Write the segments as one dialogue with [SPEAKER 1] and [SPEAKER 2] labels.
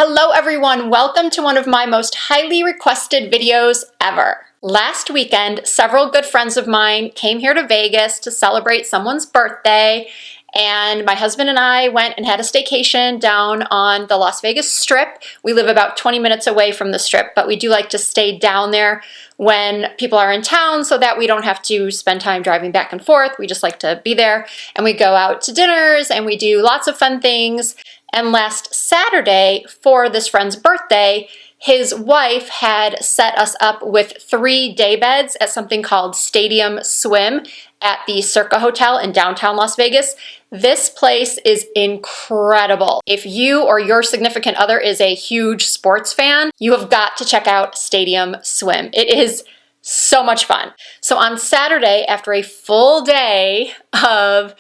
[SPEAKER 1] Hello everyone, welcome to one of my most highly requested videos ever. Last weekend, several good friends of mine came here to Vegas to celebrate someone's birthday, and my husband and I went and had a staycation down on the Las Vegas Strip. We live about 20 minutes away from the Strip, but we do like to stay down there when people are in town so that we don't have to spend time driving back and forth. We just like to be there, and we go out to dinners and we do lots of fun things. And last Saturday, for this friend's birthday, his wife had set us up with 3 day beds at something called Stadium Swim at the Circa Hotel in downtown Las Vegas. This place is incredible. If you or your significant other is a huge sports fan, you have got to check out Stadium Swim. It is so much fun. So on Saturday, after a full day of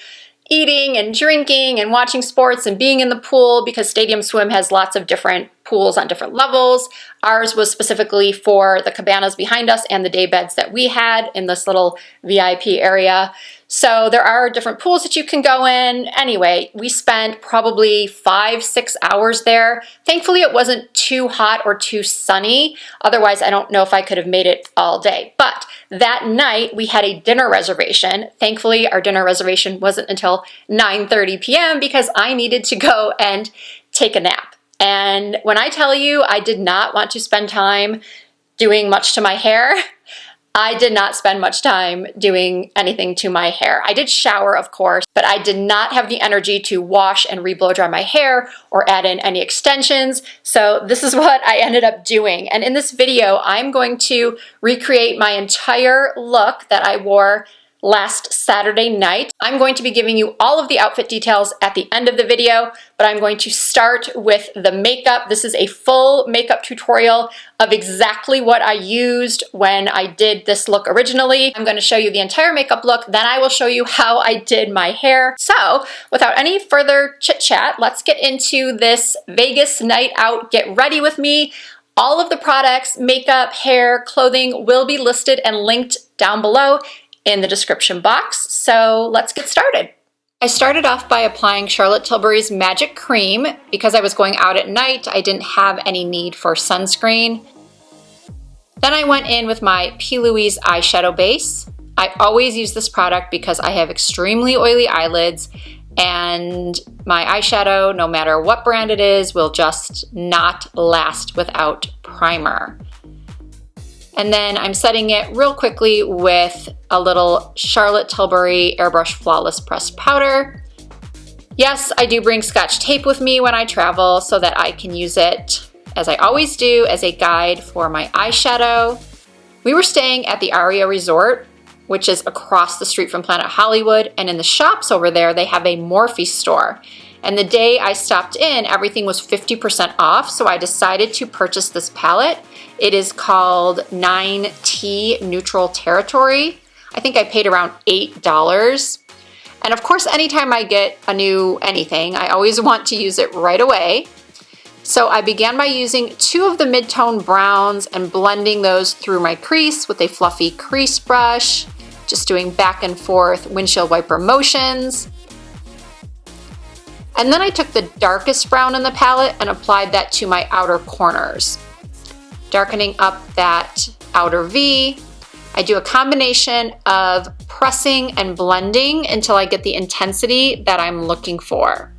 [SPEAKER 1] eating and drinking and watching sports and being in the pool, because Stadium Swim has lots of different pools on different levels. Ours was specifically for the cabanas behind us and the day beds that we had in this little VIP area. So there are different pools that you can go in. Anyway, we spent probably 5-6 hours there. Thankfully, it wasn't too hot or too sunny. Otherwise, I don't know if I could have made it all day. But that night, we had a dinner reservation. Thankfully, our dinner reservation wasn't until 9:30 p.m. because I needed to go and take a nap. And when I tell you I did not want to spend time doing much to my hair, I did not spend much time doing anything to my hair. I did shower, of course, but I did not have the energy to wash and re-blow dry my hair or add in any extensions. So this is what I ended up doing. And in this video, I'm going to recreate my entire look that I wore last Saturday night. I'm going to be giving you all of the outfit details at the end of the video, but I'm going to start with the makeup. This is a full makeup tutorial of exactly what I used when I did this look originally. I'm going to show you the entire makeup look, then I will show you how I did my hair. So without any further chit chat, let's get into this Vegas night out. Get ready with me. All of the products, makeup, hair, clothing will be listed and linked down below in the description box. So let's get started. I started off by applying Charlotte Tilbury's Magic Cream. Because I was going out at night, I didn't have any need for sunscreen. Then I went in with my P. Louise eyeshadow base. I always use this product because I have extremely oily eyelids, and my eyeshadow, no matter what brand it is, will just not last without primer. And then I'm setting it real quickly with a little Charlotte Tilbury Airbrush Flawless Pressed Powder. Yes, I do bring Scotch tape with me when I travel so that I can use it, as I always do, as a guide for my eyeshadow. We were staying at the Aria Resort, which is across the street from Planet Hollywood, and in the shops over there, they have a Morphe store. And the day I stopped in, everything was 50% off, so I decided to purchase this palette. It is called 9T Neutral Territory. I think I paid around $8. And of course, anytime I get a new anything, I always want to use it right away. So I began by using 2 of the mid-tone browns and blending those through my crease with a fluffy crease brush, just doing back and forth windshield wiper motions. And then I took the darkest brown in the palette and applied that to my outer corners, darkening up that outer V. I do a combination of pressing and blending until I get the intensity that I'm looking for.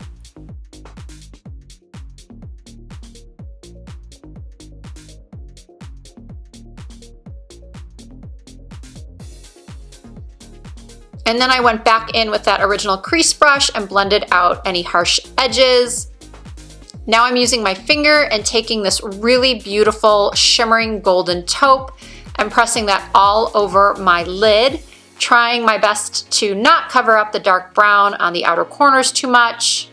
[SPEAKER 1] And then I went back in with that original crease brush and blended out any harsh edges. Now I'm using my finger and taking this really beautiful shimmering golden taupe and pressing that all over my lid, trying my best to not cover up the dark brown on the outer corners too much.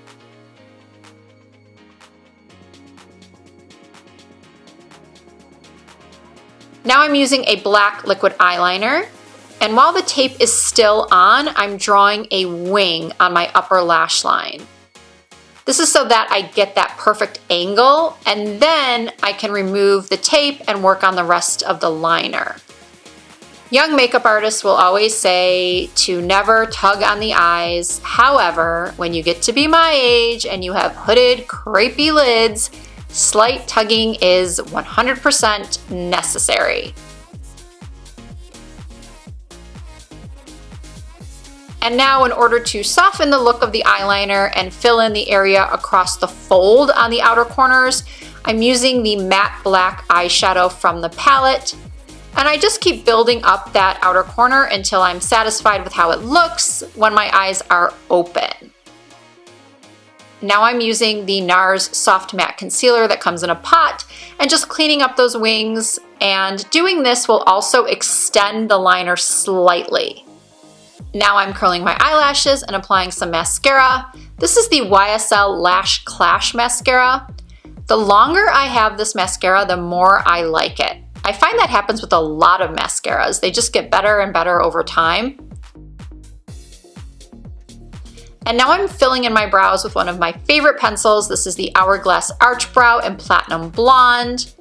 [SPEAKER 1] Now I'm using a black liquid eyeliner. And while the tape is still on, I'm drawing a wing on my upper lash line. This is so that I get that perfect angle, and then I can remove the tape and work on the rest of the liner. Young makeup artists will always say to never tug on the eyes. However, when you get to be my age and you have hooded, crepey lids, Slight tugging is 100% necessary. And now, in order to soften the look of the eyeliner and fill in the area across the fold on the outer corners, I'm using the matte black eyeshadow from the palette. And I just keep building up that outer corner until I'm satisfied with how it looks when my eyes are open. Now I'm using the NARS Soft Matte Concealer that comes in a pot and just cleaning up those wings, and doing this will also extend the liner slightly. Now I'm curling my eyelashes and applying some mascara. This is the YSL Lash Clash Mascara. The longer I have this mascara, the more I like it. I find that happens with a lot of mascaras. They just get better and better over time. And now I'm filling in my brows with one of my favorite pencils. This is the Hourglass Arch Brow in Platinum Blonde.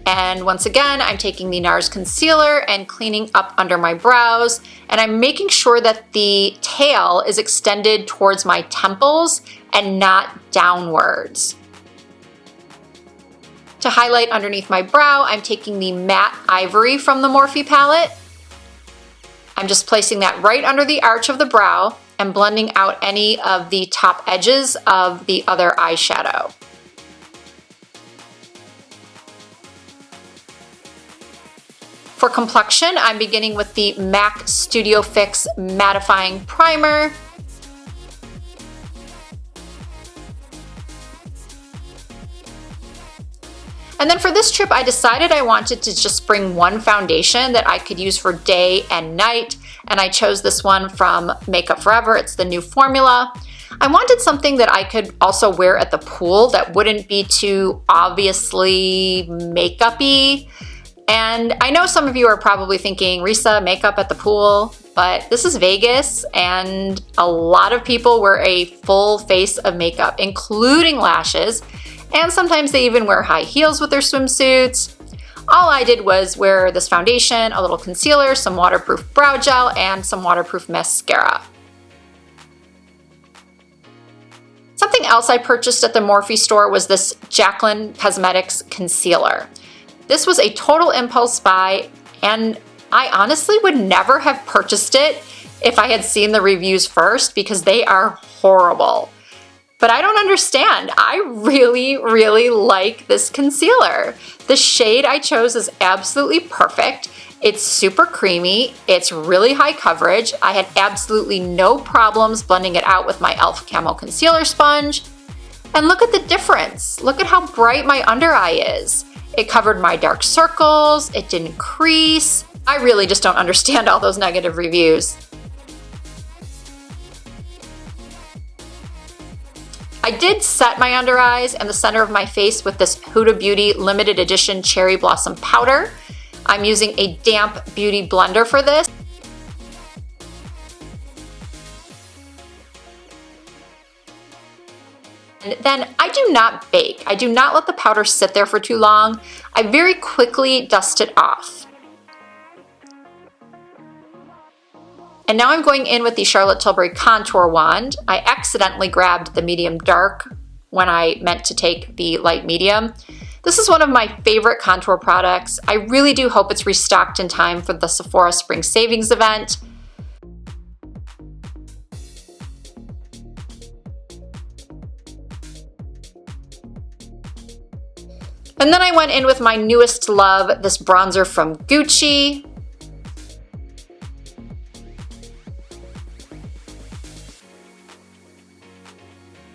[SPEAKER 1] And once again, I'm taking the NARS concealer and cleaning up under my brows, and I'm making sure that the tail is extended towards my temples and not downwards. To highlight underneath my brow, I'm taking the Matte Ivory from the Morphe palette. I'm just placing that right under the arch of the brow and blending out any of the top edges of the other eyeshadow. For complexion, I'm beginning with the MAC Studio Fix Mattifying Primer. And then for this trip, I decided I wanted to just bring one foundation that I could use for day and night, and I chose this one from Makeup Forever. It's the new formula. I wanted something that I could also wear at the pool that wouldn't be too obviously makeup-y. And I know some of you are probably thinking, Risa, makeup at the pool, but this is Vegas and a lot of people wear a full face of makeup, including lashes, and sometimes they even wear high heels with their swimsuits. All I did was wear this foundation, a little concealer, some waterproof brow gel, and some waterproof mascara. Something else I purchased at the Morphe store was this Jaclyn Cosmetics concealer. This was a total impulse buy, and I honestly would never have purchased it if I had seen the reviews first because they are horrible. But I don't understand. I really, really like this concealer. The shade I chose is absolutely perfect. It's super creamy. It's really high coverage. I had absolutely no problems blending it out with my e.l.f. Camo Concealer Sponge. And look at the difference. Look at how bright my under eye is. It covered my dark circles. It didn't crease. I really just don't understand all those negative reviews. I did set my under eyes and the center of my face with this Huda Beauty limited edition Cherry Blossom powder. I'm using a damp beauty blender for this. And then I do not bake. I do not let the powder sit there for too long. I very quickly dust it off. And now I'm going in with the Charlotte Tilbury Contour Wand. I accidentally grabbed the medium dark when I meant to take the light medium. This is one of my favorite contour products. I really do hope it's restocked in time for the Sephora Spring Savings event. And then I went in with my newest love, this bronzer from Gucci.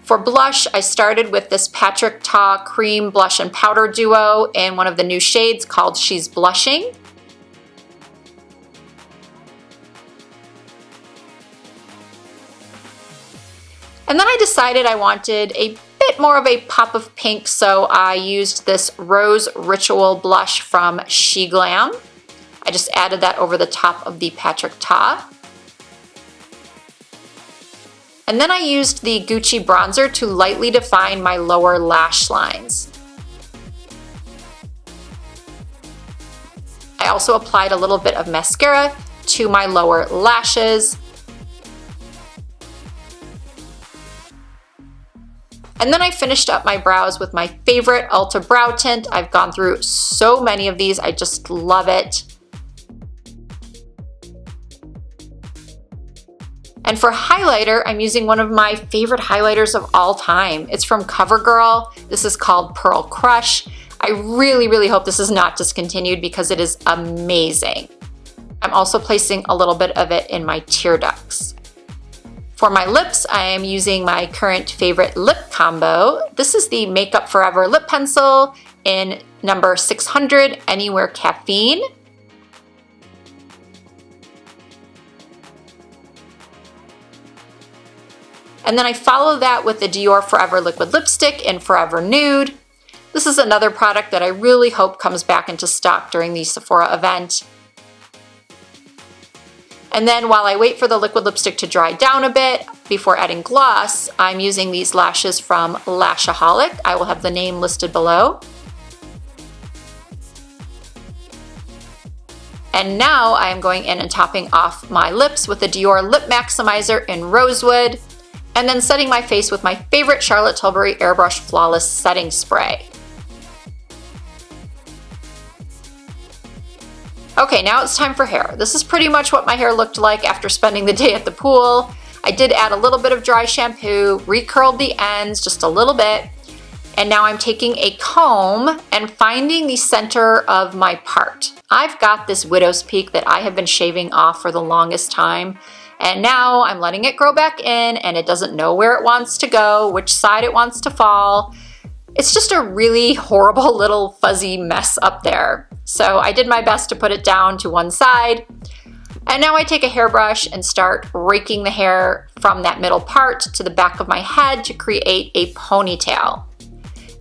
[SPEAKER 1] For blush, I started with this Patrick Ta Cream Blush and Powder Duo in one of the new shades called She's Blushing. And then I decided I wanted a bit more of a pop of pink, so I used this Rose Ritual blush from She Glam. I just added that over the top of the Patrick Ta. And then I used the Gucci bronzer to lightly define my lower lash lines. I also applied a little bit of mascara to my lower lashes. And then I finished up my brows with my favorite Ulta brow tint. I've gone through so many of these, I just love it. And for highlighter, I'm using one of my favorite highlighters of all time. It's from CoverGirl. This is called Pearl Crush. I really, really hope this is not discontinued because it is amazing. I'm also placing a little bit of it in my tear ducts. For my lips, I am using my current favorite lip combo. This is the Makeup Forever lip pencil in number 600, Anywhere Caffeine. And then I follow that with the Dior Forever Liquid Lipstick in Forever Nude. This is another product that I really hope comes back into stock during the Sephora event. And then while I wait for the liquid lipstick to dry down a bit before adding gloss, I'm using these lashes from Lashaholic. I will have the name listed below. And now I am going in and topping off my lips with the Dior Lip Maximizer in Rosewood, and then setting my face with my favorite Charlotte Tilbury Airbrush Flawless Setting Spray. Okay, now it's time for hair. This is pretty much what my hair looked like after spending the day at the pool. I did add a little bit of dry shampoo, recurled the ends just a little bit, and now I'm taking a comb and finding the center of my part. I've got this widow's peak that I have been shaving off for the longest time, and now I'm letting it grow back in, and it doesn't know where it wants to go, which side it wants to fall. It's just a really horrible little fuzzy mess up there. So I did my best to put it down to one side. And now I take a hairbrush and start raking the hair from that middle part to the back of my head to create a ponytail.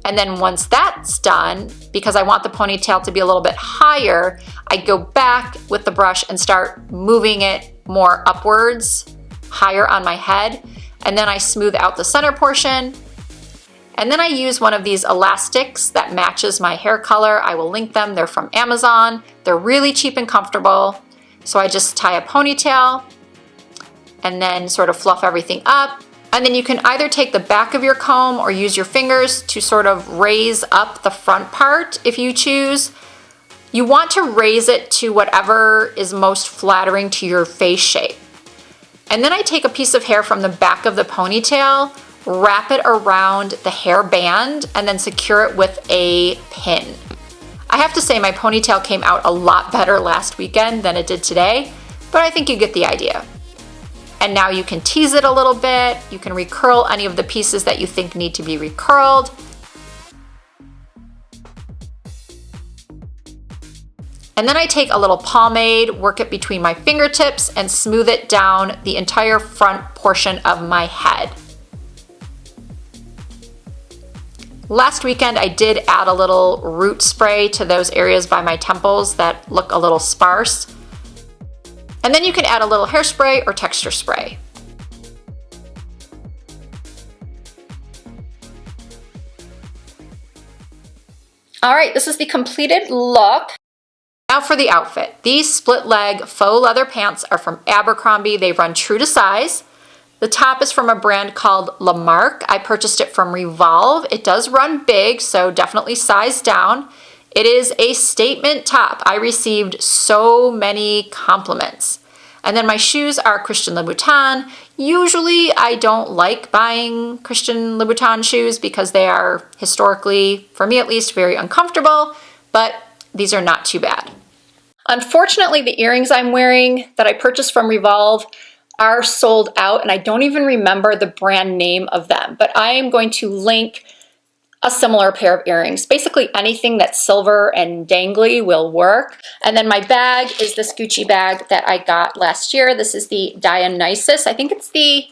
[SPEAKER 1] And then once that's done, because I want the ponytail to be a little bit higher, I go back with the brush and start moving it more upwards, higher on my head. And then I smooth out the center portion. And then I use one of these elastics that matches my hair color. I will link them. They're from Amazon. They're really cheap and comfortable. So I just tie a ponytail and then sort of fluff everything up. And then you can either take the back of your comb or use your fingers to sort of raise up the front part if you choose. You want to raise it to whatever is most flattering to your face shape. And then I take a piece of hair from the back of the ponytail, wrap it around the hair band, and then secure it with a pin. I have to say my ponytail came out a lot better last weekend than it did today, but I think you get the idea. And now you can tease it a little bit. You can recurl any of the pieces that you think need to be recurled. And then I take a little pomade, work it between my fingertips, and smooth it down the entire front portion of my head. Last weekend, I did add a little root spray to those areas by my temples that look a little sparse. And then you can add a little hairspray or texture spray. All right, this is the completed look. Now for the outfit. These split leg faux leather pants are from Abercrombie. They run true to size. The top is from a brand called Lamarque. I purchased it from Revolve. It does run big, so definitely size down. It is a statement top. I received so many compliments. And then my shoes are Christian Louboutin. Usually I don't like buying Christian Louboutin shoes because they are historically, for me at least, very uncomfortable, but these are not too bad. Unfortunately, the earrings I'm wearing that I purchased from Revolve are sold out, and I don't even remember the brand name of them, but I am going to link a similar pair of earrings. Basically anything that's silver and dangly will work. And then my bag is this Gucci bag that I got last year. This is the Dionysus. I think it's the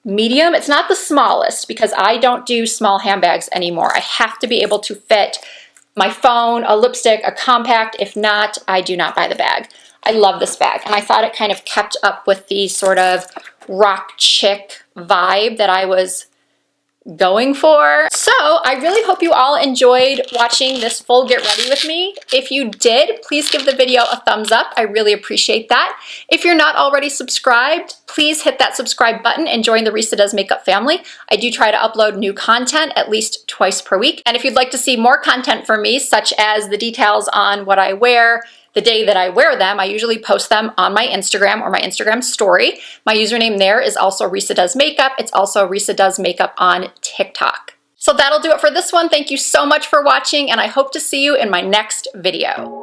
[SPEAKER 1] medium. It's not the smallest because I don't do small handbags anymore. I have to be able to fit my phone, a lipstick, a compact. If not, I do not buy the bag. I love this bag, and I thought it kind of kept up with the sort of rock chic vibe that I was going for. So I really hope you all enjoyed watching this full get ready with me. If you did, please give the video a thumbs up. I really appreciate that. If you're not already subscribed, please hit that subscribe button and join the Risa Does Makeup family. I do try to upload new content at least twice per week. And if you'd like to see more content from me, such as the details on what I wear, the day that I wear them, I usually post them on my Instagram or my Instagram story. My username there is also Risa Does Makeup. It's also Risa Does Makeup on TikTok. So that'll do it for this one. Thank you so much for watching, and I hope to see you in my next video.